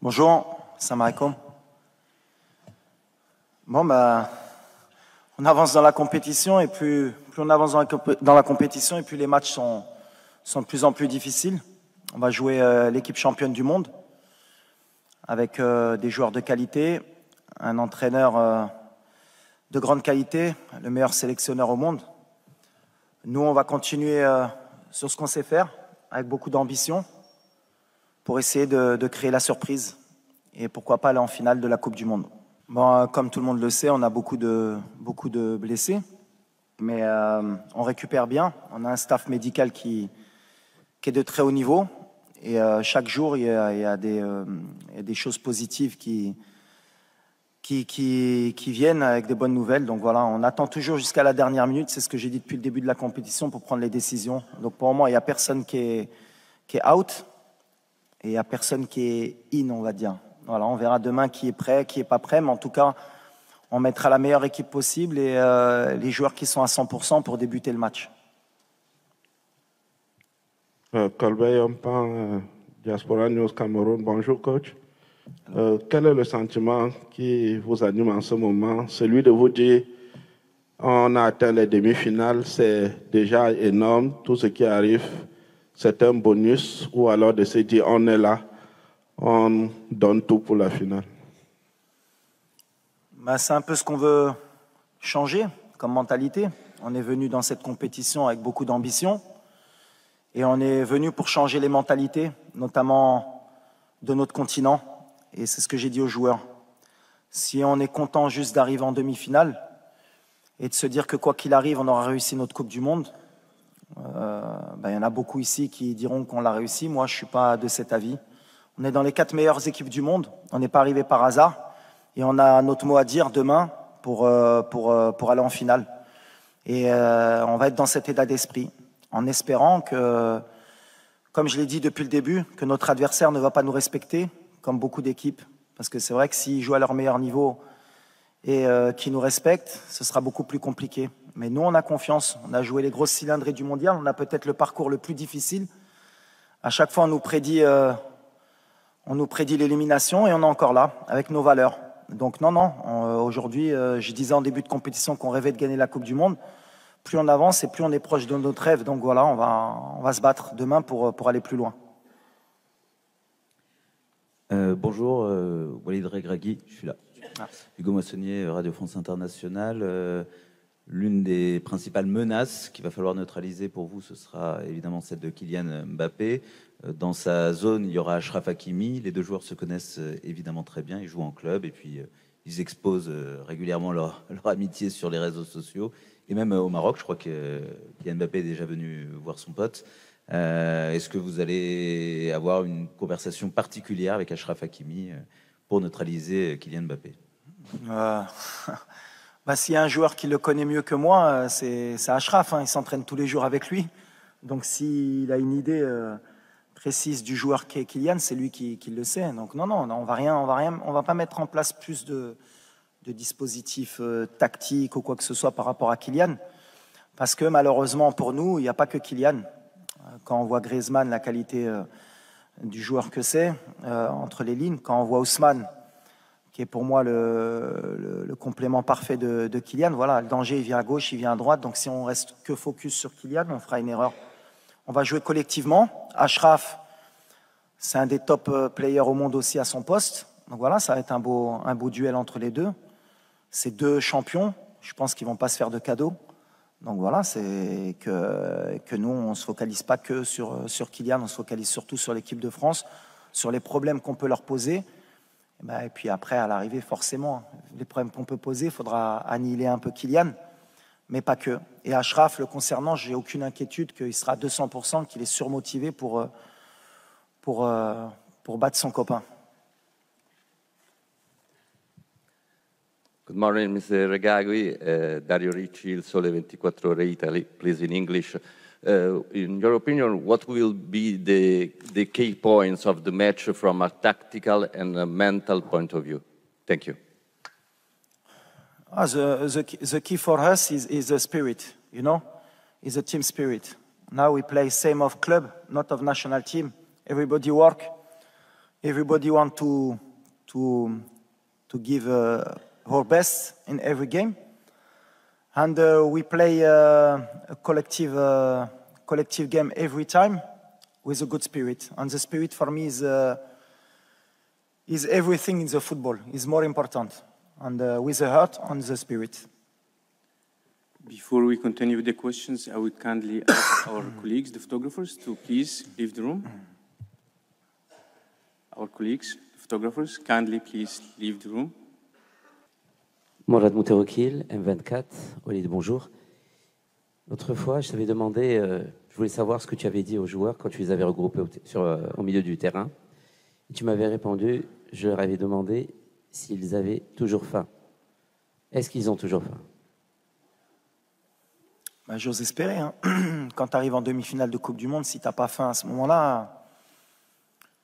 Bonjour, salam alaikum. Bon, on avance dans la compétition et plus on avance dans la compétition et plus les matchs sont de plus en plus difficiles. On va jouer l'équipe championne du monde avec des joueurs de qualité, un entraîneur de grande qualité, le meilleur sélectionneur au monde. Nous, on va continuer sur ce qu'on sait faire avec beaucoup d'ambition pour essayer de créer la surprise et pourquoi pas aller en finale de la Coupe du Monde. Bon, comme tout le monde le sait, on a beaucoup de blessés, mais on récupère bien. On a un staff médical qui est de très haut niveau et chaque jour, il y a des choses positives qui viennent avec des bonnes nouvelles. Donc voilà, on attend toujours jusqu'à la dernière minute, c'est ce que j'ai dit depuis le début de la compétition, pour prendre les décisions. Donc pour le moment, il n'y a personne qui est out et il n'y a personne qui est in, on va dire. Voilà, on verra demain qui est prêt, qui n'est pas prêt, mais en tout cas, on mettra la meilleure équipe possible et les joueurs qui sont à 100% pour débuter le match. Colbert Yompan, Diaspora News Cameroun, bonjour coach. Quel est le sentiment qui vous anime en ce moment? Celui de vous dire, on a atteint les demi-finales, c'est déjà énorme, tout ce qui arrive, c'est un bonus, ou alors de se dire, on est là, on donne tout pour la finale? C'est un peu ce qu'on veut changer comme mentalité. On est venu dans cette compétition avec beaucoup d'ambition et on est venu pour changer les mentalités, notamment de notre continent. Et c'est ce que j'ai dit aux joueurs. Si on est content juste d'arriver en demi-finale et de se dire que quoi qu'il arrive, on aura réussi notre Coupe du Monde, y en a beaucoup ici qui diront qu'on l'a réussi. Moi, je ne suis pas de cet avis. On est dans les 4 meilleures équipes du monde. On n'est pas arrivé par hasard. Et on a notre mot à dire demain pour aller en finale. Et on va être dans cet état d'esprit, en espérant que, comme je l'ai dit depuis le début, que notre adversaire ne va pas nous respecter, comme beaucoup d'équipes. Parce que c'est vrai que s'ils jouent à leur meilleur niveau et qu'ils nous respectent, ce sera beaucoup plus compliqué. Mais nous, on a confiance. On a joué les grosses cylindrées du mondial. On a peut-être le parcours le plus difficile. À chaque fois, on nous prédit l'élimination et on est encore là, avec nos valeurs. Donc non, aujourd'hui, je disais en début de compétition qu'on rêvait de gagner la Coupe du Monde. Plus on avance et plus on est proche de notre rêve. Donc voilà, on va se battre demain pour aller plus loin. Bonjour, Walid Regragui, je suis là. Hugo Moissonnier, Radio France Internationale. L'une des principales menaces qu'il va falloir neutraliser pour vous, ce sera évidemment celle de Kylian Mbappé. Dans sa zone, il y aura Achraf Hakimi. Les deux joueurs se connaissent évidemment très bien. Ils jouent en club et puis ils exposent régulièrement leur amitié sur les réseaux sociaux. Et même au Maroc, je crois que Kylian Mbappé est déjà venu voir son pote. Est-ce que vous allez avoir une conversation particulière avec Achraf Hakimi pour neutraliser Kylian Mbappé? S'il y a un joueur qui le connaît mieux que moi, c'est Achraf. Il s'entraîne tous les jours avec lui. Donc s'il a une idée précise du joueur qui est Kylian, c'est lui qui le sait. Donc non, on va pas mettre en place plus de dispositifs tactiques ou quoi que ce soit par rapport à Kylian. Parce que malheureusement pour nous, il n'y a pas que Kylian. Quand on voit Griezmann, la qualité du joueur que c'est, entre les lignes, quand on voit Ousmane, qui est pour moi le complément parfait de Kylian, voilà, le danger, il vient à gauche, il vient à droite. Donc si on reste que focus sur Kylian, on fera une erreur. On va jouer collectivement. Achraf, c'est un des top players au monde aussi à son poste. Donc voilà, ça va être un beau duel entre les deux. Ces deux champions, je pense qu'ils ne vont pas se faire de cadeaux. Donc voilà, c'est que nous, on ne se focalise pas que sur Kylian, on se focalise surtout sur l'équipe de France, sur les problèmes qu'on peut leur poser. Et puis après, à l'arrivée, forcément, les problèmes qu'on peut poser, il faudra annihiler un peu Kylian, mais pas que. Et Achraf, le concernant, j'ai aucune inquiétude qu'il sera à 200%, qu'il est surmotivé pour battre son copain. Good morning, Mr. Regragui. Dario Ricci, Il Sole 24 Ore Italy, please in English. In your opinion, what will be the key points of the match from a tactical and a mental point of view? Thank you. The key for us is the spirit, you know, is a team spirit. Now we play same of club, not of national team. Everybody work. Everybody wants to give our best in every game. And we play a collective game every time with a good spirit. And the spirit for me is everything in the football, is more important. And with the heart and the spirit. Before we continue with the questions, I would kindly ask our colleagues, the photographers, to please leave the room. Our colleagues, the photographers, kindly please leave the room. Mourad Mouteroukil, M24. Walid, bonjour. L'autre fois, je t'avais demandé, je voulais savoir ce que tu avais dit aux joueurs quand tu les avais regroupés au milieu du terrain. Et tu m'avais répondu, je leur avais demandé s'ils avaient toujours faim. Est-ce qu'ils ont toujours faim? Ben, j'ose espérer. Hein. Quand tu arrives en demi-finale de Coupe du Monde, si tu n'as pas faim à ce moment-là,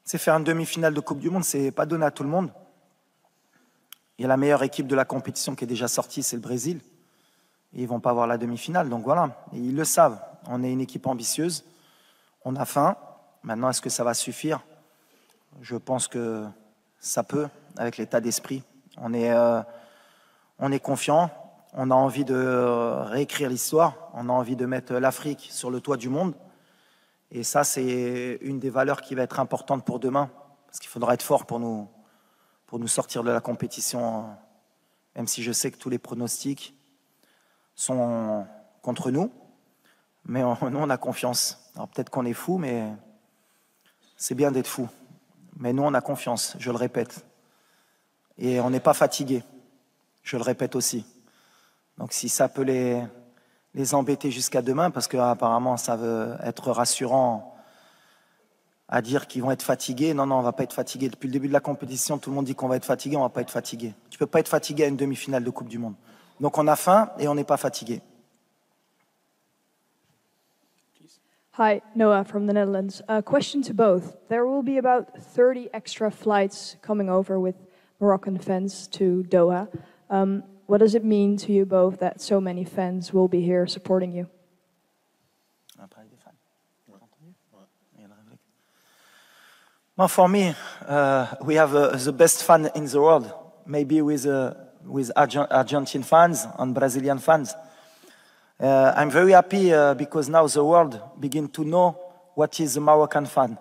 c'est faire une demi-finale de Coupe du Monde, c'est pas donné à tout le monde. Il y a la meilleure équipe de la compétition qui est déjà sortie, c'est le Brésil. Et ils ne vont pas avoir la demi-finale, donc voilà. Et ils le savent. On est une équipe ambitieuse, on a faim. Maintenant, est-ce que ça va suffire? Je pense que ça peut, avec l'état d'esprit. On est confiant, on a envie de réécrire l'histoire, on a envie de mettre l'Afrique sur le toit du monde. Et ça, c'est une des valeurs qui va être importante pour demain, parce qu'il faudra être fort pour nous sortir de la compétition, même si je sais que tous les pronostics sont contre nous. Mais nous, on a confiance. Alors peut-être qu'on est fou, mais c'est bien d'être fou. Mais nous, on a confiance, je le répète. Et on n'est pas fatigué, je le répète aussi. Donc si ça peut les embêter jusqu'à demain, parce qu'apparemment ça veut être rassurant à dire qu'ils vont être fatigués. Non, on ne va pas être fatigué. Depuis le début de la compétition, tout le monde dit qu'on va être fatigué, on ne va pas être fatigué. Tu ne peux pas être fatigué à une demi-finale de Coupe du Monde. Donc on a faim et on n'est pas fatigué. Hi, Noah from the Netherlands. A question to both. There will be about 30 extra flights coming over with Moroccan fans to Doha. What does it mean to you both that so many fans will be here supporting you? Well, for me, we have the best fan in the world, maybe with Argentine fans and Brazilian fans. I'm very happy because now the world begin to know what is a Moroccan fan.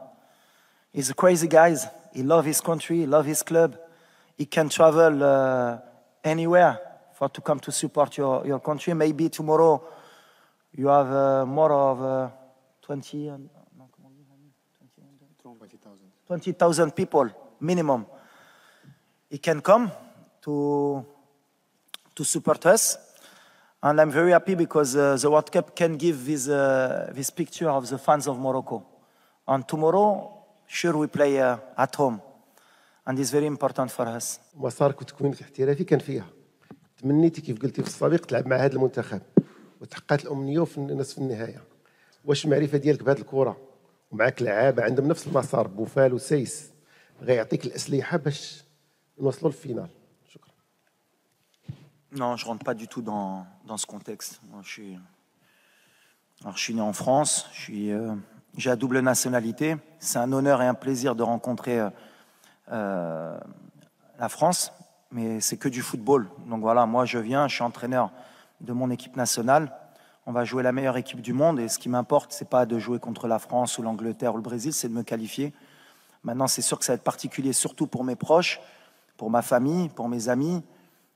He's a crazy guy. He loves his country, he loves his club. He can travel anywhere to come to support your country. Maybe tomorrow you have more of 20,000 people minimum. He can come to support us. And I'm very happy because the World Cup can give this picture of the fans of Morocco. And tomorrow, sure, we play at home. And it's very important for us. مسارك وتكوينك الاحترافي كان فيها. تمنيتي كيف قلتي في السابق تلعب مع هذا المنتخب وتحققت الأمنية في نصف النهاية. واش المعرفة ديالك بهذه الكرة ومعك لعابة عندهم نفس المسار بوفال وسيس غيعطيك الأسلحة باش نوصلوا للفينال. Non, je ne rentre pas du tout dans ce contexte. Moi, je suis né en France, j'ai la double nationalité. C'est un honneur et un plaisir de rencontrer la France, mais c'est que du football. Donc voilà, moi je suis entraîneur de mon équipe nationale. On va jouer la meilleure équipe du monde et ce qui m'importe, c'est pas de jouer contre la France ou l'Angleterre ou le Brésil, c'est de me qualifier. Maintenant, c'est sûr que ça va être particulier, surtout pour mes proches, pour ma famille, pour mes amis.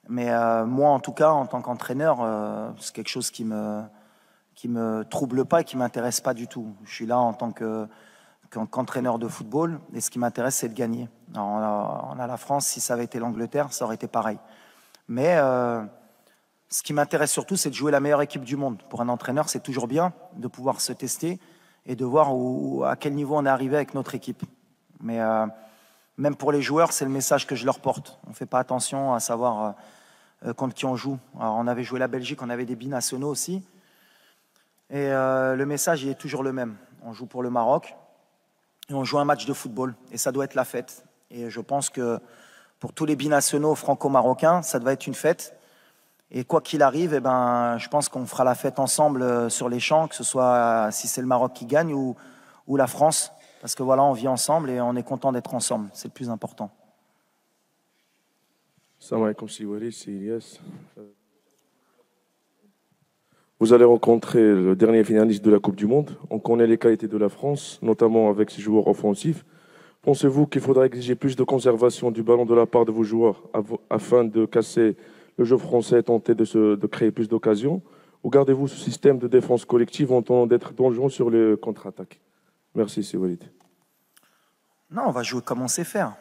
Mais moi, en tout cas, en tant qu'entraîneur, c'est quelque chose qui me trouble pas et qui m'intéresse pas du tout. Je suis là en tant qu'entraîneur de football et ce qui m'intéresse, c'est de gagner. Alors, on a la France, si ça avait été l'Angleterre, ça aurait été pareil. Mais ce qui m'intéresse surtout, c'est de jouer la meilleure équipe du monde. Pour un entraîneur, c'est toujours bien de pouvoir se tester et de voir à quel niveau on est arrivé avec notre équipe. Mais même pour les joueurs, c'est le message que je leur porte. On ne fait pas attention à savoir contre qui on joue. Alors, on avait joué la Belgique, on avait des binationaux aussi. Et le message, il est toujours le même. On joue pour le Maroc et on joue un match de football. Et ça doit être la fête. Et je pense que pour tous les binationaux franco-marocains, ça doit être une fête. Et quoi qu'il arrive, eh ben, je pense qu'on fera la fête ensemble sur les champs, que ce soit si c'est le Maroc qui gagne ou la France. Parce que voilà, on vit ensemble et on est content d'être ensemble. C'est le plus important. Salam alaikum, c'est Walid, c'est Ilyes. Vous allez rencontrer le dernier finaliste de la Coupe du Monde. On connaît les qualités de la France, notamment avec ses joueurs offensifs. Pensez-vous qu'il faudra exiger plus de conservation du ballon de la part de vos joueurs afin de casser le jeu français et tenter de créer plus d'occasions? Ou gardez-vous ce système de défense collective en tentant d'être dangereux sur les contre-attaques? Merci, c'est Walid. Non, on va jouer comme on sait faire.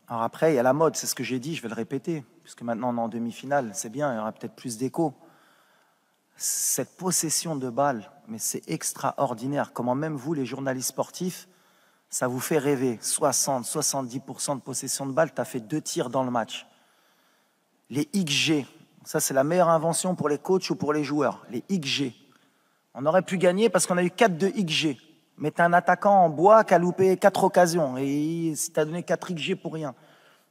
Alors après, il y a la mode, c'est ce que j'ai dit, je vais le répéter, puisque maintenant on est en demi-finale, c'est bien, il y aura peut-être plus d'écho. Cette possession de balle, mais c'est extraordinaire. Comment même vous, les journalistes sportifs, ça vous fait rêver. 60-70% de possession de balle, tu as fait 2 tirs dans le match. Les XG, ça c'est la meilleure invention pour les coachs ou pour les joueurs. Les XG. On aurait pu gagner parce qu'on a eu 4 de XG. Mais tu as un attaquant en bois qui a loupé 4 occasions et tu as donné 4 XG pour rien.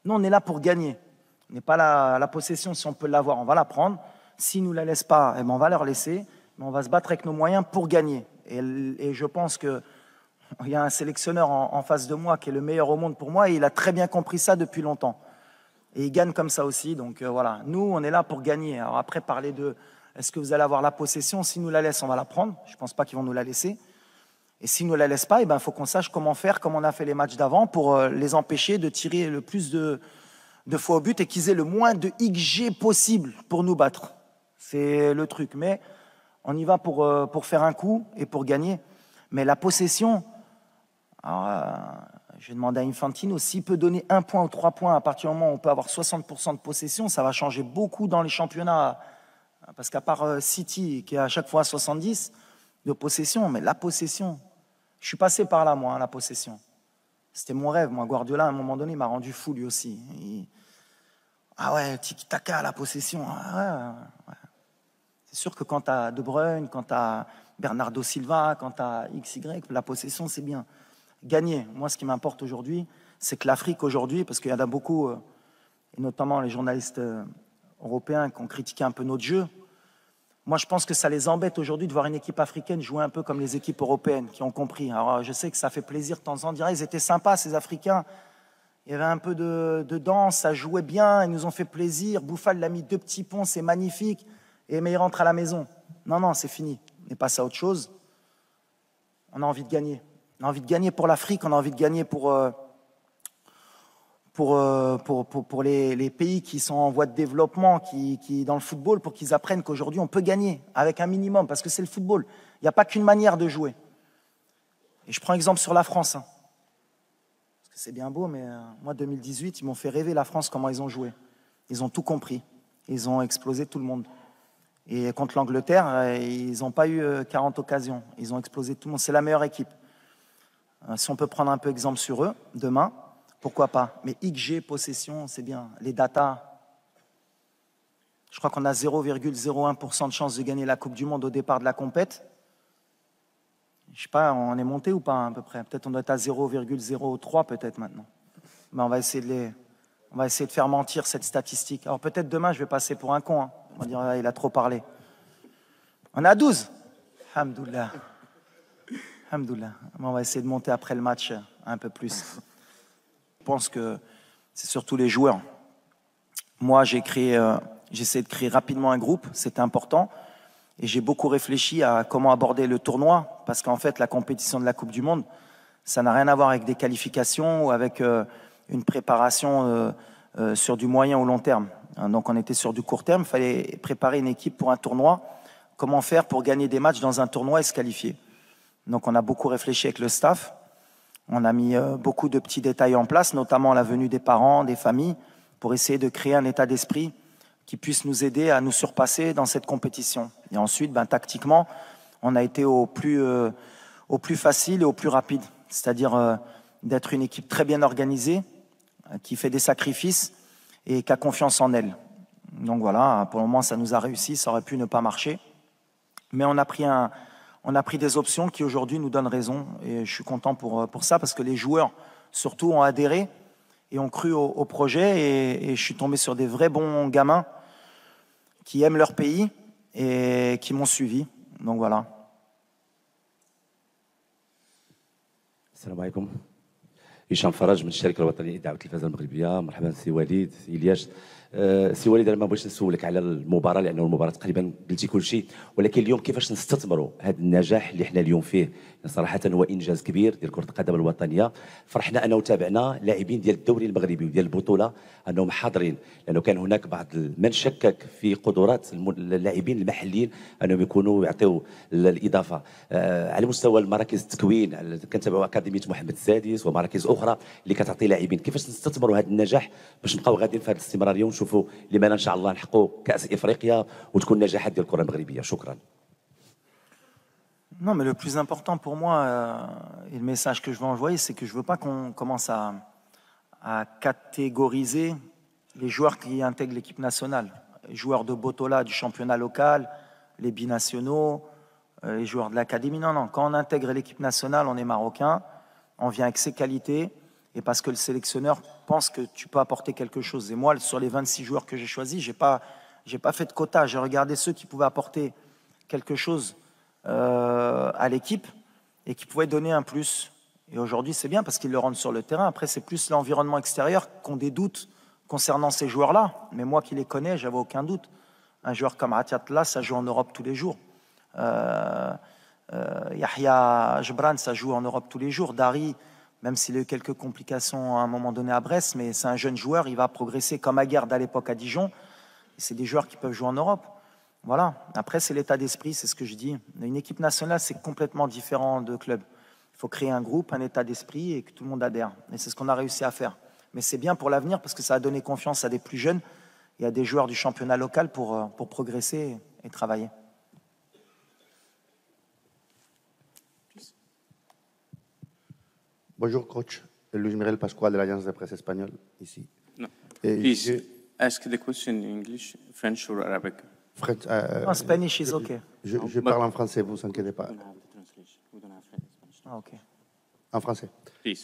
Nous, on est là pour gagner. On n'est pas là, la possession, si on peut l'avoir, on va la prendre. S'ils ne nous la laissent pas, eh ben on va leur laisser. Mais on va se battre avec nos moyens pour gagner. Et je pense qu'il y a un sélectionneur en face de moi qui est le meilleur au monde pour moi et il a très bien compris ça depuis longtemps. Et il gagne comme ça aussi. Donc voilà, nous, on est là pour gagner. Alors après, parler de est-ce que vous allez avoir la possession? S'ils nous la laissent, on va la prendre. Je ne pense pas qu'ils vont nous la laisser. Et s'ils ne nous la laissent pas, il faut qu'on sache comment faire, comme on a fait les matchs d'avant, pour les empêcher de tirer le plus de fois au but et qu'ils aient le moins de XG possible pour nous battre. C'est le truc. Mais on y va pour faire un coup et pour gagner. Mais la possession, je vais demander à Infantino, s'il peut donner 1 point ou 3 points à partir du moment où on peut avoir 60% de possession, ça va changer beaucoup dans les championnats. Parce qu'à part City, qui est à chaque fois à 70 de possession, mais la possession, je suis passé par là, moi, la possession. C'était mon rêve. Moi, Guardiola, à un moment donné, m'a rendu fou, lui aussi. Ah ouais, tiki-taka, la possession. Ah ouais. C'est sûr que quand tu as De Bruyne, quand tu as Bernardo Silva, quand tu as XY, la possession, c'est bien. Gagner. Moi, ce qui m'importe aujourd'hui, c'est que l'Afrique, aujourd'hui, parce qu'il y en a beaucoup, et notamment les journalistes européens qui ont critiqué un peu notre jeu, moi, je pense que ça les embête aujourd'hui de voir une équipe africaine jouer un peu comme les équipes européennes qui ont compris. Alors, je sais que ça fait plaisir de temps en temps. Ils étaient sympas, ces Africains. Il y avait un peu de danse, ça jouait bien, ils nous ont fait plaisir. Bouffal l'a mis 2 petits ponts, c'est magnifique. Mais il rentre à la maison. Non, c'est fini. On est passé à autre chose. On a envie de gagner. On a envie de gagner pour l'Afrique, on a envie de gagner pour les pays qui sont en voie de développement, qui dans le football, pour qu'ils apprennent qu'aujourd'hui on peut gagner avec un minimum, parce que c'est le football. Il n'y a pas qu'une manière de jouer. Et je prends exemple sur la France. Parce que c'est bien beau, mais moi 2018, ils m'ont fait rêver la France, comment ils ont joué. Ils ont tout compris. Ils ont explosé tout le monde. Et contre l'Angleterre, ils n'ont pas eu 40 occasions. Ils ont explosé tout le monde. C'est la meilleure équipe. Si on peut prendre un peu exemple sur eux, demain, pourquoi pas? Mais XG, possession, c'est bien. Les datas, je crois qu'on a 0,01% de chance de gagner la Coupe du Monde au départ de la compète. Je ne sais pas, on est monté ou pas à peu près? Peut-être on doit être à 0,03 peut-être maintenant. Mais on va essayer de faire mentir cette statistique. Alors peut-être demain, je vais passer pour un con. On va dire, il a trop parlé. On est à 12. Alhamdoulilah. Alhamdoulilah. On va essayer de monter après le match un peu plus. Je pense que c'est surtout les joueurs. Moi, j'ai essayé de créer rapidement un groupe, c'était important. Et j'ai beaucoup réfléchi à comment aborder le tournoi, parce qu'en fait, la compétition de la Coupe du Monde, ça n'a rien à voir avec des qualifications ou avec une préparation sur du moyen ou long terme. Donc, on était sur du court terme, il fallait préparer une équipe pour un tournoi. Comment faire pour gagner des matchs dans un tournoi et se qualifier? Donc, on a beaucoup réfléchi avec le staff. On a mis beaucoup de petits détails en place, notamment la venue des parents, des familles, pour essayer de créer un état d'esprit qui puisse nous aider à nous surpasser dans cette compétition. Et ensuite, tactiquement, on a été au plus facile et au plus rapide, c'est-à-dire d'être une équipe très bien organisée, qui fait des sacrifices et qui a confiance en elle. Donc voilà, pour le moment, ça nous a réussi, ça aurait pu ne pas marcher. Mais on a pris des options qui aujourd'hui nous donnent raison, et je suis content pour ça, parce que les joueurs, surtout, ont adhéré et ont cru au projet, et je suis tombé sur des vrais bons gamins qui aiment leur pays et qui m'ont suivi. Donc voilà. السلام عليكم. هشام فرج من الشركه الوطنيه للدعوه التلفزه المغربيه. مرحبا سي وليد، سي الياس. سي وليد، انا ما بغيتش نسولك على المباراه لانه المباراه تقريبا قلتي كل شيء، ولكن اليوم كيفاش نستثمروا هذا النجاح اللي حنا اليوم فيه؟ صراحه هو انجاز كبير ديال كره القدم الوطنيه. فرحنا انه تابعنا لاعبين ديال الدوري المغربي وديال البطوله انهم حاضرين، لانه كان هناك بعض من شكك في قدرات اللاعبين المحليين انهم يكونوا يعطيوا الاضافه. على مستوى المراكز التكوين كنتابعوا اكاديميه محمد السادس ومراكز اخرى اللي كتعطي لاعبين. كيفاش نستثمروا هذا النجاح باش نبقاو غاديين في هذه الاستمراريه ونشوفوا لماذا ان شاء الله نحققوا كاس افريقيا وتكون نجاحات ديال الكره المغربيه؟ شكرا. Non, mais le plus important pour moi, et le message que je veux envoyer, c'est que je ne veux pas qu'on commence à catégoriser les joueurs qui intègrent l'équipe nationale. Les joueurs de Botola du championnat local, les binationaux, les joueurs de l'académie. Non, non, quand on intègre l'équipe nationale, on est marocain, on vient avec ses qualités, et parce que le sélectionneur pense que tu peux apporter quelque chose. Et moi, sur les 26 joueurs que j'ai choisis, je n'ai pas fait de quota. J'ai regardé ceux qui pouvaient apporter quelque chose à l'équipe et qui pouvaient donner un plus. Et aujourd'hui, c'est bien parce qu'ils le rendent sur le terrain. Après, c'est plus l'environnement extérieur qu'on des doutes concernant ces joueurs-là. Mais moi qui les connais, j'avais aucun doute. Un joueur comme Atiatla, ça joue en Europe tous les jours. Yahya Jebran, ça joue en Europe tous les jours. Dari, même s'il a eu quelques complications à un moment donné à Brest, mais c'est un jeune joueur, il va progresser comme Aguerd à l'époque à Dijon. Et c'est des joueurs qui peuvent jouer en Europe. Voilà. Après, c'est l'état d'esprit, c'est ce que je dis. Une équipe nationale, c'est complètement différent de club. Il faut créer un groupe, un état d'esprit et que tout le monde adhère. Et c'est ce qu'on a réussi à faire. Mais c'est bien pour l'avenir parce que ça a donné confiance à des plus jeunes et à des joueurs du championnat local pour progresser et travailler. Bonjour coach, Luis Miguel Pascual de l'Agence de presse espagnole, ici. No. Please ask the question in English, French or Arabic. French, no, Spanish is okay. Je parle en français, vous inquiétez pas. Ah, ok. En français. Please.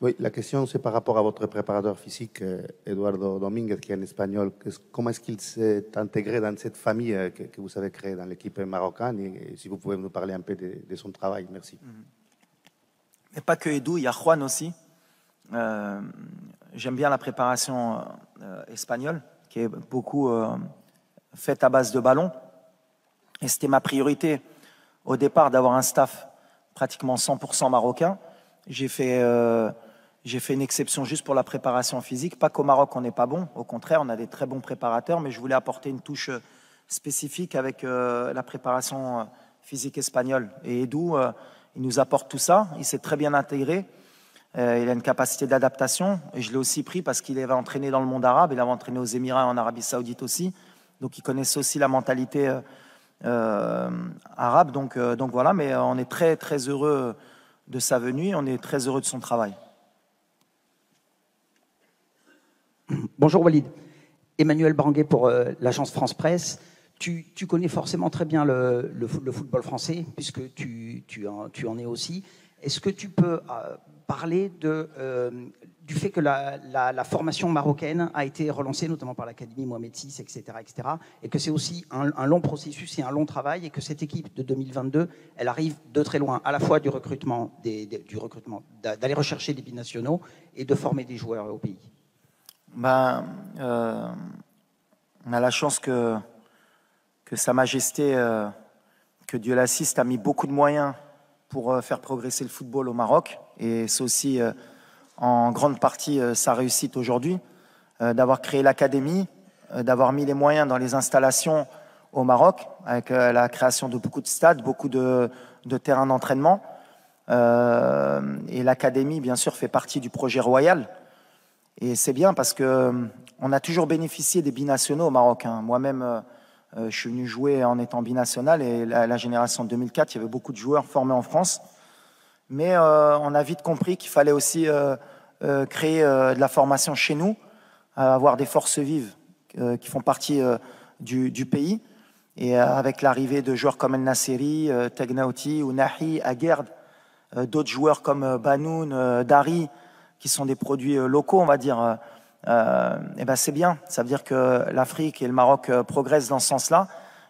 Oui, la question c'est par rapport à votre préparateur physique, Eduardo Domínguez, qui est en espagnol. Comment est-ce qu'il s'est intégré dans cette famille que vous avez créée dans l'équipe marocaine et si vous pouvez nous parler un peu de son travail, merci. Mais pas que Edu, il y a Juan aussi. J'aime bien la préparation espagnole, qui est beaucoup faite à base de ballon. Et c'était ma priorité au départ d'avoir un staff pratiquement 100% marocain. J'ai fait une exception juste pour la préparation physique. Pas qu'au Maroc, on n'est pas bon. Au contraire, on a des très bons préparateurs, mais je voulais apporter une touche spécifique avec la préparation physique espagnole. Et Edu, il nous apporte tout ça. Il s'est très bien intégré. Il a une capacité d'adaptation. Et je l'ai aussi pris parce qu'il avait entraîné dans le monde arabe. Il avait entraîné aux Émirats et en Arabie Saoudite aussi. Donc, il connaissait aussi la mentalité arabe. Donc voilà, mais on est très, très heureux de sa venue. On est très heureux de son travail. Bonjour Walid. Emmanuel Branguet pour l'agence France Presse. Tu connais forcément très bien le football français, puisque tu en es aussi. Est-ce que tu peux parler du fait que la formation marocaine a été relancée, notamment par l'Académie Mohamed VI, etc., et que c'est aussi un long processus et un long travail, et que cette équipe de 2022, elle arrive de très loin, à la fois du recrutement, d'aller rechercher des binationaux et de former des joueurs au pays? On a la chance que Sa Majesté, que Dieu l'assiste, a mis beaucoup de moyens pour faire progresser le football au Maroc. Et c'est aussi en grande partie sa réussite aujourd'hui, d'avoir créé l'académie, d'avoir mis les moyens dans les installations au Maroc, avec la création de beaucoup de stades, beaucoup de terrains d'entraînement. Et l'académie, bien sûr, fait partie du projet royal. Et c'est bien parce qu'on a toujours bénéficié des binationaux au Maroc. Moi-même, je suis venu jouer en étant binational et la génération 2004, il y avait beaucoup de joueurs formés en France. Mais on a vite compris qu'il fallait aussi créer de la formation chez nous, avoir des forces vives qui font partie du pays. Et avec l'arrivée de joueurs comme El Nasseri, Tegnaouti, Ounahi, Aguerd, d'autres joueurs comme Banoun, Dari, qui sont des produits locaux, on va dire, et ben c'est bien. Ça veut dire que l'Afrique et le Maroc progressent dans ce sens-là.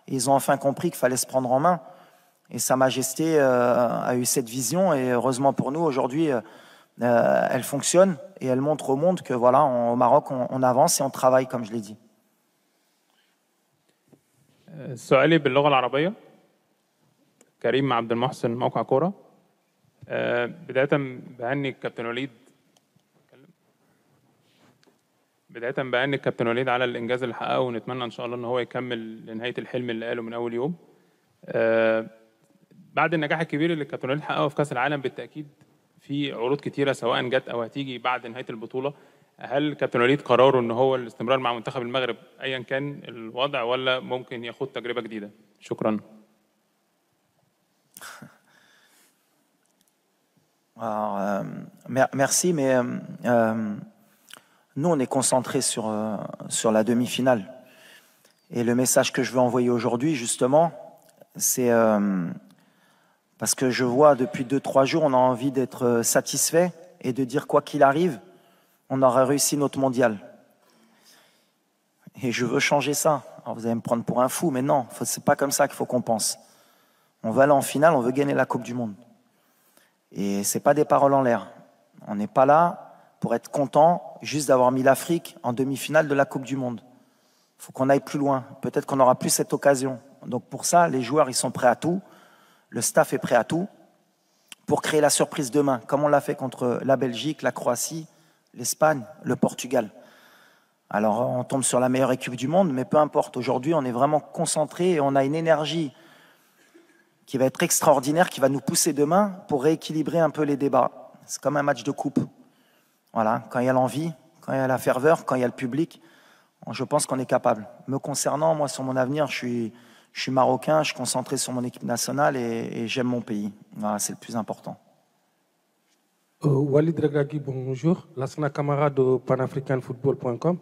Ils ont enfin compris qu'il fallait se prendre en main. Et Sa Majesté a eu cette vision, et heureusement pour nous, aujourd'hui, elle fonctionne et elle montre au monde que voilà, au Maroc, on avance et on travaille, comme je l'ai dit. سؤالي باللغة العربية. كريم عبد المحسن موقع كورة. بداية بهني الكابتن وليد على الإنجاز اللي حققه، ونتمنى إن شاء الله إن هو يكمل لنهاية الحلم اللي قاله من أول يوم. بعد النجاح الكبير اللي الكابتن وليد حققه في كأس العالم، بالتأكيد في عروض كتيرة سواء جت أو هتيجي بعد نهاية البطولة. هل كابتن وليد قراره إن هو الاستمرار مع منتخب المغرب أيا كان الوضع، ولا ممكن ياخد تجربة جديدة؟ شكرا. Alors, merci, mais nous, on est concentrés sur la demi-finale. Et le message que je veux envoyer aujourd'hui, justement, c'est parce que je vois depuis 2-3 jours, on a envie d'être satisfait et de dire quoi qu'il arrive, on aura réussi notre mondial. Et je veux changer ça. Alors vous allez me prendre pour un fou, mais non, c'est pas comme ça qu'il faut qu'on pense. On va aller en finale, on veut gagner la Coupe du Monde. Et c'est pas des paroles en l'air. On n'est pas là pour être content juste d'avoir mis l'Afrique en demi-finale de la Coupe du Monde. Il faut qu'on aille plus loin. Peut-être qu'on n'aura plus cette occasion. Donc pour ça, les joueurs, ils sont prêts à tout. Le staff est prêt à tout pour créer la surprise demain, comme on l'a fait contre la Belgique, la Croatie, l'Espagne, le Portugal. Alors on tombe sur la meilleure équipe du monde, mais peu importe. Aujourd'hui, on est vraiment concentré et on a une énergie qui va être extraordinaire, qui va nous pousser demain pour rééquilibrer un peu les débats. C'est comme un match de coupe. Voilà, quand il y a l'envie, quand il y a la ferveur, quand il y a le public, je pense qu'on est capable. Me concernant, moi, sur mon avenir, je suis marocain, je suis concentré sur mon équipe nationale et j'aime mon pays. Voilà, c'est le plus important. Walid Regragui, bonjour. Lassana Camara de panafricanfootball.com.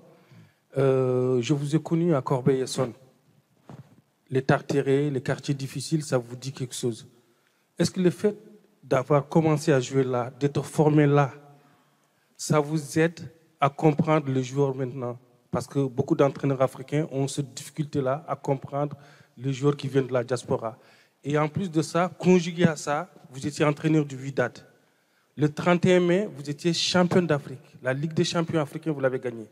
Je vous ai connu à Corbeil-Essonnes. Les Tartérés, les quartiers difficiles, ça vous dit quelque chose? Est-ce que le fait d'avoir commencé à jouer là, d'être formé là, ça vous aide à comprendre les joueurs maintenant? Parce que beaucoup d'entraîneurs africains ont cette difficulté-là à comprendre les joueurs qui viennent de la diaspora. Et en plus de ça, conjugué à ça, vous étiez entraîneur du Wydad. Le 31 mai, vous étiez champion d'Afrique. La Ligue des champions africains, vous l'avez gagnée.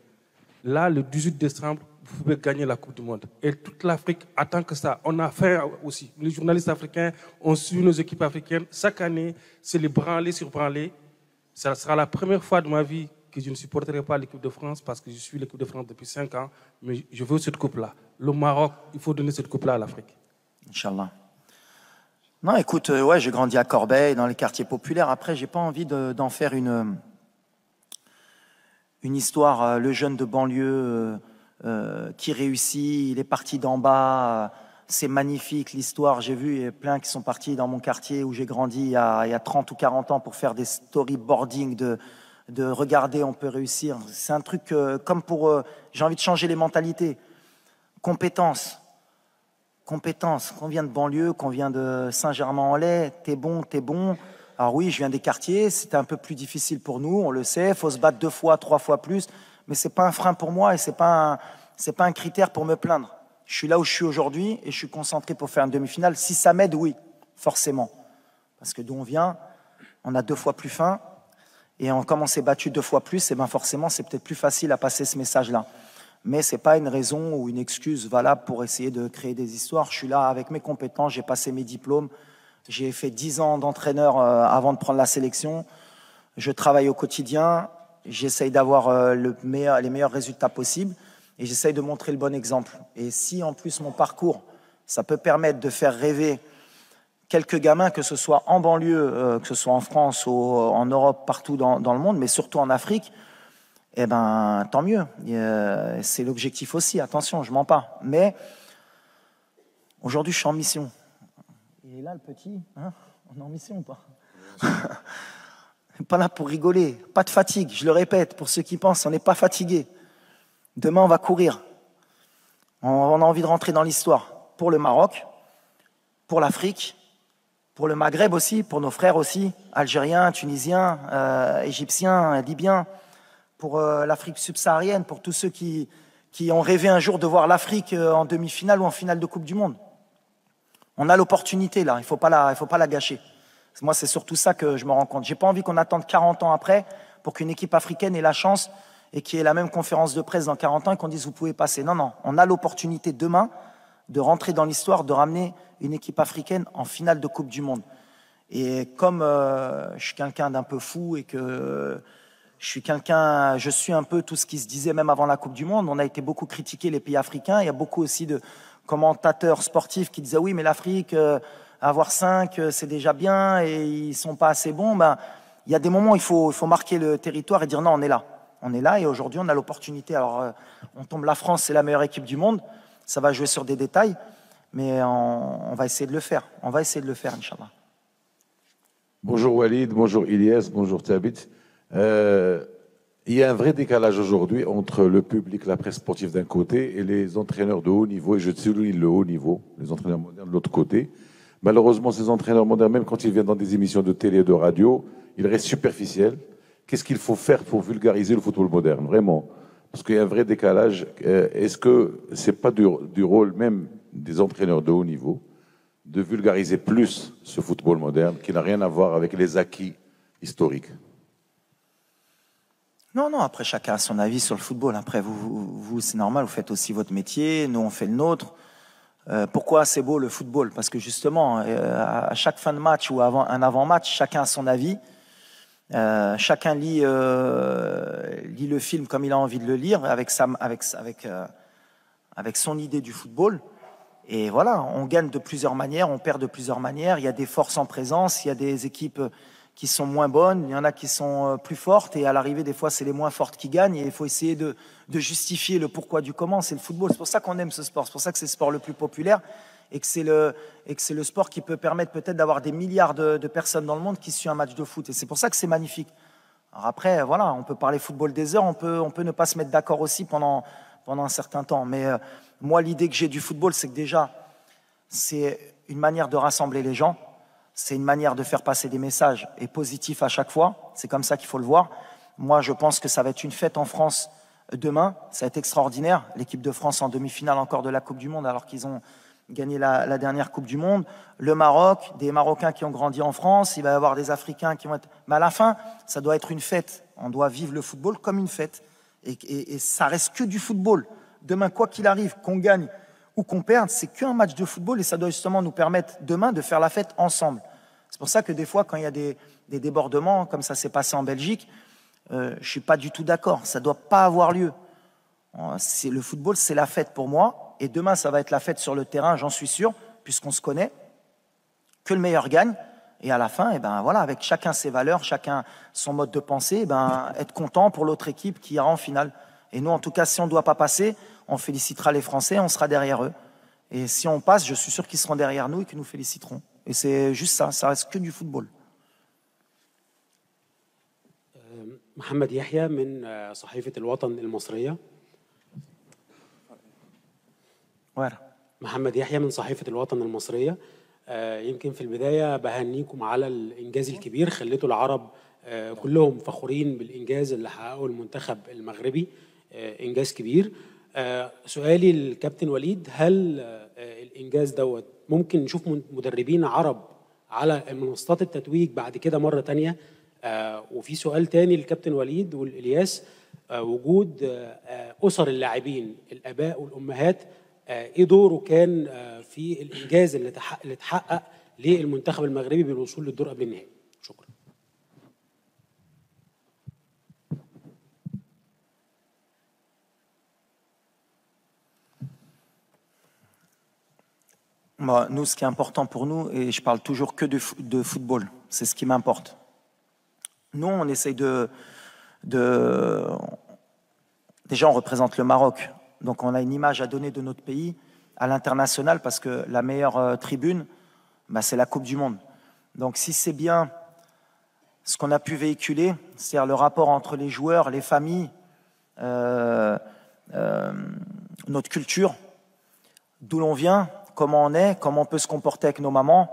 Là, le 18 décembre, vous pouvez gagner la Coupe du Monde. Et toute l'Afrique attend que ça. On a fait aussi. Les journalistes africains ont suivi nos équipes africaines. Chaque année, c'est les branlés sur branlés. Ça sera la première fois de ma vie que je ne supporterai pas l'équipe de France parce que je suis l'équipe de France depuis 5 ans. Mais je veux cette coupe-là. Le Maroc, il faut donner cette coupe-là à l'Afrique. Inch'Allah. Non, écoute, ouais, j'ai grandi à Corbeil, dans les quartiers populaires. Après, j'ai pas envie d'en faire une histoire. Le jeune de banlieue qui réussit, il est parti d'en bas. C'est magnifique l'histoire. J'ai vu, il y a plein qui sont partis dans mon quartier où j'ai grandi il y a 30 ou 40 ans pour faire des storyboarding de regarder, on peut réussir. C'est un truc comme pour... j'ai envie de changer les mentalités. Compétences. Qu'on vient de banlieue, qu'on vient de Saint-Germain-en-Laye, t'es bon. Alors oui, je viens des quartiers, c'était un peu plus difficile pour nous, on le sait, il faut se battre 2 fois, 3 fois plus, mais c'est pas un frein pour moi et c'est pas un critère pour me plaindre. Je suis là où je suis aujourd'hui et je suis concentré pour faire une demi-finale. Si ça m'aide, oui, forcément. Parce que d'où on vient, on a 2 fois plus faim et comme on s'est battu 2 fois plus, et ben forcément, c'est peut-être plus facile à passer ce message-là. Mais ce n'est pas une raison ou une excuse valable pour essayer de créer des histoires. Je suis là avec mes compétences, j'ai passé mes diplômes, j'ai fait 10 ans d'entraîneur avant de prendre la sélection. Je travaille au quotidien, j'essaye d'avoir les meilleurs résultats possibles et j'essaye de montrer le bon exemple. Et si en plus mon parcours, ça peut permettre de faire rêver quelques gamins, que ce soit en banlieue, que ce soit en France ou en Europe, partout dans le monde, mais surtout en Afrique, eh ben, tant mieux. C'est l'objectif aussi, attention, je mens pas. Mais aujourd'hui, je suis en mission. Et là, le petit, hein, on est en mission ou pas? Pas là pour rigoler, pas de fatigue, je le répète, pour ceux qui pensent, on n'est pas fatigué. Demain, on va courir. On a envie de rentrer dans l'histoire. Pour le Maroc, pour l'Afrique, pour le Maghreb aussi, pour nos frères aussi, Algériens, Tunisiens, Égyptiens, Libyens, pour l'Afrique subsaharienne, pour tous ceux qui ont rêvé un jour de voir l'Afrique en demi-finale ou en finale de Coupe du Monde. On a l'opportunité là, il ne faut pas la gâcher. Moi, c'est surtout ça que je me rends compte. J'ai pas envie qu'on attende 40 ans après pour qu'une équipe africaine ait la chance et qu'il y ait la même conférence de presse dans 40 ans et qu'on dise vous pouvez passer. Non, on a l'opportunité demain de rentrer dans l'histoire, de ramener une équipe africaine en finale de Coupe du Monde. Et comme je suis quelqu'un d'un peu fou et que je suis un peu tout ce qui se disait même avant la Coupe du Monde, on a été beaucoup critiqué les pays africains. Il y a beaucoup aussi de commentateurs sportifs qui disaient oui, mais l'Afrique, avoir 5, c'est déjà bien et ils sont pas assez bons. Ben, il y a des moments où il faut marquer le territoire et dire non, on est là. On est là et aujourd'hui, on a l'opportunité. Alors, on tombe, la France, c'est la meilleure équipe du monde. Ça va jouer sur des détails, mais on va essayer de le faire. On va essayer de le faire, Inch'Allah. Bonjour Walid, bonjour Ilyes, bonjour Thabit. Il y a un vrai décalage aujourd'hui entre le public, la presse sportive d'un côté et les entraîneurs de haut niveau, et je souligne le haut niveau, les entraîneurs modernes de l'autre côté. Malheureusement, ces entraîneurs modernes, même quand ils viennent dans des émissions de télé et de radio, ils restent superficiels. Qu'est-ce qu'il faut faire pour vulgariser le football moderne, vraiment? Parce qu'il y a un vrai décalage. Est-ce que ce n'est pas du rôle même des entraîneurs de haut niveau de vulgariser plus ce football moderne qui n'a rien à voir avec les acquis historiques? Non, après, chacun a son avis sur le football. Après, vous c'est normal, vous faites aussi votre métier, nous, on fait le nôtre. Pourquoi c'est beau le football? Parce que justement, à chaque fin de match ou un avant-match, chacun a son avis. Chacun lit le film comme il a envie de le lire, avec son idée du football. Et voilà, on gagne de plusieurs manières, on perd de plusieurs manières. Il y a des forces en présence, il y a des équipes qui sont moins bonnes, il y en a qui sont plus fortes, et à l'arrivée, des fois, c'est les moins fortes qui gagnent, et il faut essayer de justifier le pourquoi du comment. C'est le football, c'est pour ça qu'on aime ce sport, c'est pour ça que c'est le sport le plus populaire, et que c'est le sport qui peut permettre peut-être d'avoir des milliards de personnes dans le monde qui suivent un match de foot, et c'est pour ça que c'est magnifique. Alors après, voilà, on peut parler football des heures, on peut ne pas se mettre d'accord aussi pendant un certain temps, mais moi, l'idée que j'ai du football, c'est que déjà, c'est une manière de rassembler les gens. C'est une manière de faire passer des messages et positifs à chaque fois. C'est comme ça qu'il faut le voir. Moi, je pense que ça va être une fête en France demain. Ça va être extraordinaire. L'équipe de France en demi-finale encore de la Coupe du Monde, alors qu'ils ont gagné la dernière Coupe du Monde. Le Maroc, des Marocains qui ont grandi en France. Il va y avoir des Africains qui vont être... Mais à la fin, ça doit être une fête. On doit vivre le football comme une fête. Et ça reste que du football. Demain, quoi qu'il arrive, qu'on gagne ou qu'on perde, c'est qu'un match de football et ça doit justement nous permettre demain de faire la fête ensemble. C'est pour ça que des fois, quand il y a des débordements, comme ça s'est passé en Belgique, je ne suis pas du tout d'accord. Ça ne doit pas avoir lieu. Le football, c'est la fête pour moi. Et demain, ça va être la fête sur le terrain, j'en suis sûr, puisqu'on se connaît. Que le meilleur gagne. Et à la fin, et ben voilà, avec chacun ses valeurs, chacun son mode de pensée, et ben, être content pour l'autre équipe qui ira en finale. Et nous, en tout cas, si on ne doit pas passer, on félicitera les Français, on sera derrière eux. Et si on passe, je suis sûr qu'ils seront derrière nous et qu'ils nous féliciteront. Et c'est juste ça, ça reste que du football. محمد يحيى من صحيفة الوطن المصرية. Voilà. محمد يحيى من صحيفة الوطن المصرية. يمكن في البداية بهنيكم على الإنجاز الكبير، خليتوا العرب كلهم فخورين بالإنجاز اللي حققه المنتخب المغربي، إنجاز كبير. سؤالي للكابتن وليد، هل الإنجاز دوت ممكن نشوف مدربين عرب على منصات التتويج بعد كده مرة تانية؟ وفي سؤال تاني للكابتن وليد والإلياس، وجود أسر اللاعبين الآباء والأمهات، إيه دوره كان في الإنجاز اللي اتحقق للمنتخب المغربي بالوصول للدور قبل النهائي؟ شكرا. Moi, nous, ce qui est important pour nous, et je parle toujours que de football, c'est ce qui m'importe. Nous, on essaye Déjà, on représente le Maroc, donc on a une image à donner de notre pays à l'international parce que la meilleure tribune, c'est la Coupe du Monde. Donc si c'est bien ce qu'on a pu véhiculer, c'est-à-dire le rapport entre les joueurs, les familles, notre culture, d'où l'on vient, comment on est, comment on peut se comporter avec nos mamans,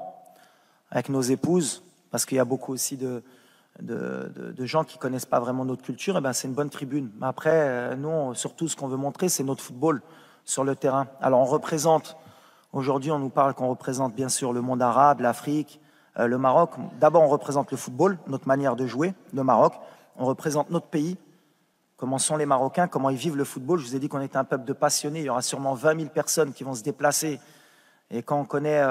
avec nos épouses, parce qu'il y a beaucoup aussi de gens qui ne connaissent pas vraiment notre culture, et c'est une bonne tribune. Mais après, nous, surtout, ce qu'on veut montrer, c'est notre football sur le terrain. Alors, on représente Aujourd'hui, on nous parle qu'on représente bien sûr le monde arabe, l'Afrique, le Maroc. D'abord, on représente le football, notre manière de jouer, le Maroc. On représente notre pays, comment sont les Marocains, comment ils vivent le football. Je vous ai dit qu'on était un peuple de passionnés. Il y aura sûrement 20 000 personnes qui vont se déplacer. Et quand on connaît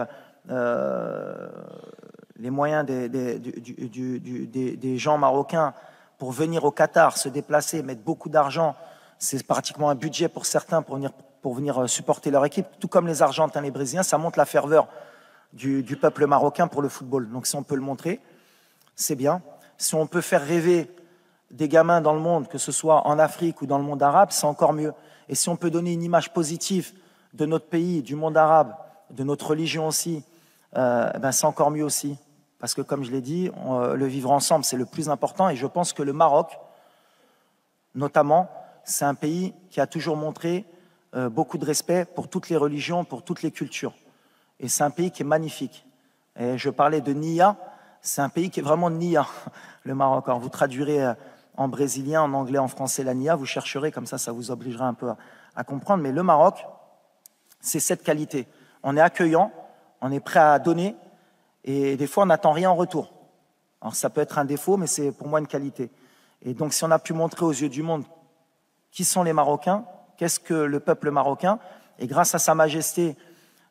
les moyens des gens marocains pour venir au Qatar, se déplacer, mettre beaucoup d'argent, c'est pratiquement un budget pour certains pour venir supporter leur équipe, tout comme les Argentins, les Brésiliens, ça montre la ferveur du peuple marocain pour le football. Donc si on peut le montrer, c'est bien. Si on peut faire rêver des gamins dans le monde, que ce soit en Afrique ou dans le monde arabe, c'est encore mieux. Et si on peut donner une image positive de notre pays, du monde arabe, de notre religion aussi, c'est encore mieux aussi. Parce que comme je l'ai dit, le vivre ensemble, c'est le plus important. Et je pense que le Maroc, notamment, c'est un pays qui a toujours montré beaucoup de respect pour toutes les religions, pour toutes les cultures. Et c'est un pays qui est magnifique. Et je parlais de Nia, c'est un pays qui est vraiment Nia, le Maroc. Alors vous traduirez en brésilien, en anglais, en français la Nia, vous chercherez, comme ça vous obligera un peu à comprendre. Mais le Maroc, c'est cette qualité. On est accueillant, on est prêt à donner, et des fois on n'attend rien en retour. Alors ça peut être un défaut, mais c'est pour moi une qualité. Et donc si on a pu montrer aux yeux du monde qui sont les Marocains, qu'est-ce que le peuple marocain, et grâce à Sa Majesté,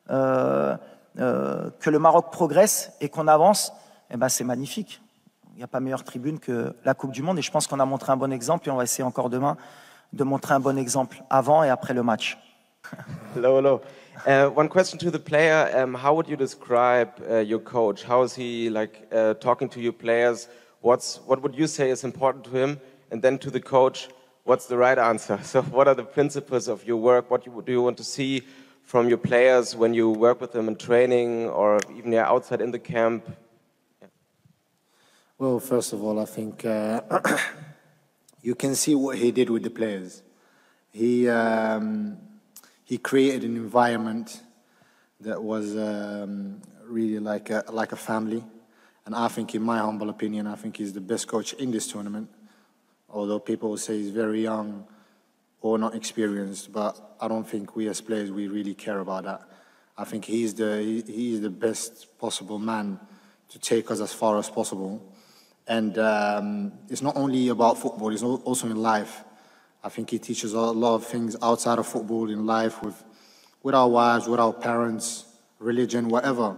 que le Maroc progresse et qu'on avance, c'est magnifique. Il n'y a pas meilleure tribune que la Coupe du Monde, et je pense qu'on a montré un bon exemple, et on va essayer encore demain de montrer un bon exemple avant et après le match. Hello, hello. One question to the player. How would you describe your coach? How is he talking to your players? What would you say is important to him? And then to the coach, what's the right answer? So what are the principles of your work? What do you want to see from your players when you work with them in training or even outside in the camp? Yeah. Well, first of all, I think you can see what he did with the players. He created an environment that was really like a family. And I think, in my humble opinion, I think he's the best coach in this tournament. Although people will say he's very young or not experienced, but I don't think we as players, we really care about that. I think he is the best possible man to take us as far as possible. And it's not only about football, it's also in life. I think he teaches a lot of things outside of football, in life, with our wives, with our parents, religion, whatever.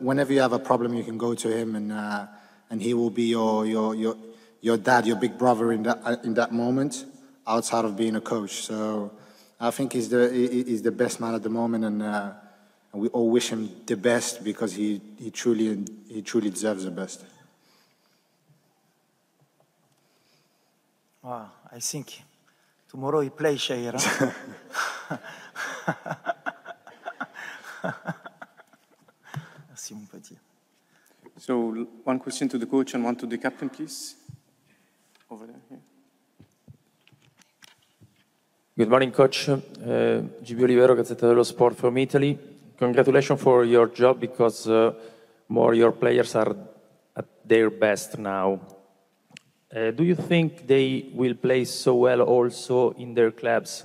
Whenever you have a problem, you can go to him, and he will be your dad, your big brother in that moment, outside of being a coach. So I think he's the best man at the moment, and we all wish him the best because he truly deserves the best. Wow, I think tomorrow he plays Shahir. Huh? Merci, mon petit. So, one question to the coach and one to the captain, please. Over there. Yeah. Good morning, Coach. GB Olivero, Gazzetta dello Sport from Italy. Congratulations for your job because more your players are at their best now. Do you think they will play so well also in their clubs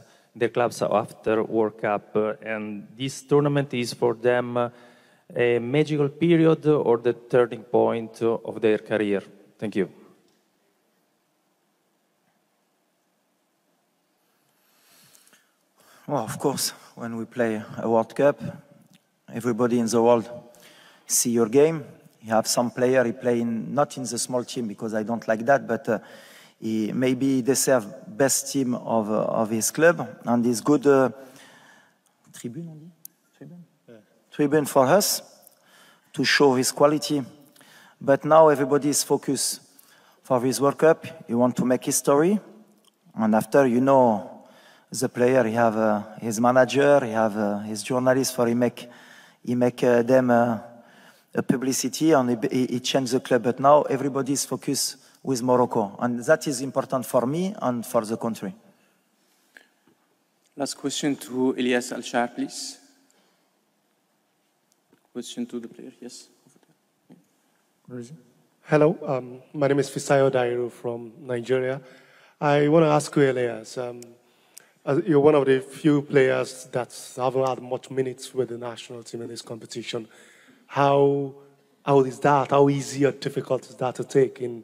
after World Cup? And this tournament is for them a magical period or the turning point of their career? Thank you. Well, of course, when we play a World Cup, everybody in the world see your game. You have some player, he play not in the small team because I don't like that, but maybe they serve best team of his club, and is good tribune for us to show his quality. But now everybody is focused for this World Cup. You want to make history, and after, you know, the player, he have his manager, he have his journalist, for he make them a publicity, and he change the club. But now everybody is focused with Morocco, and that is important for me and for the country. Last question to Elias Al-Shar, please. Question to the player, yes. Where is it? Hello, my name is Fisayo Dairu from Nigeria. I want to ask you, Elias, You're one of the few players that haven't had much minutes with the national team in this competition. How is that? How easy or difficult is that to take in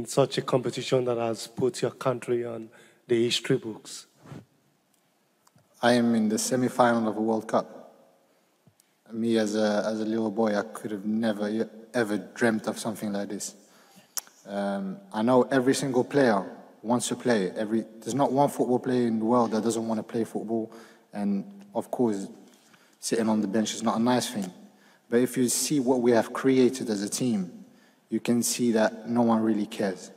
such a competition that has put your country on the history books? I am in the semi-final of a World Cup. Me as a little boy, I could have never ever dreamt of something like this. I know every single player wants to play. There's not one football player in the world that doesn't want to play football. And of course, sitting on the bench is not a nice thing. But if you see what we have created as a team, you can see that no one really cares,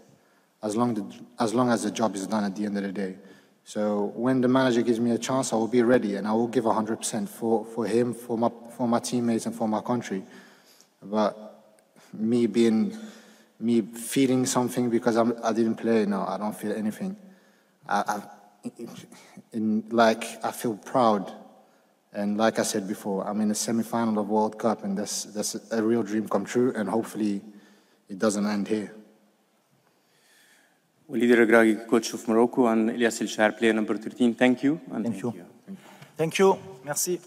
as long as the job is done at the end of the day. So when the manager gives me a chance, I will be ready and I will give 100% for him, for my teammates and for my country. But me feeling something because I didn't play, no, I don't feel anything. I feel proud. And like I said before, I'm in the semi-final of World Cup and that's a real dream come true and hopefully it doesn't end here. Walid Regragui, coach of Morocco, and Ilyas El Shahar, player number 13. Thank you. Thank you. Merci.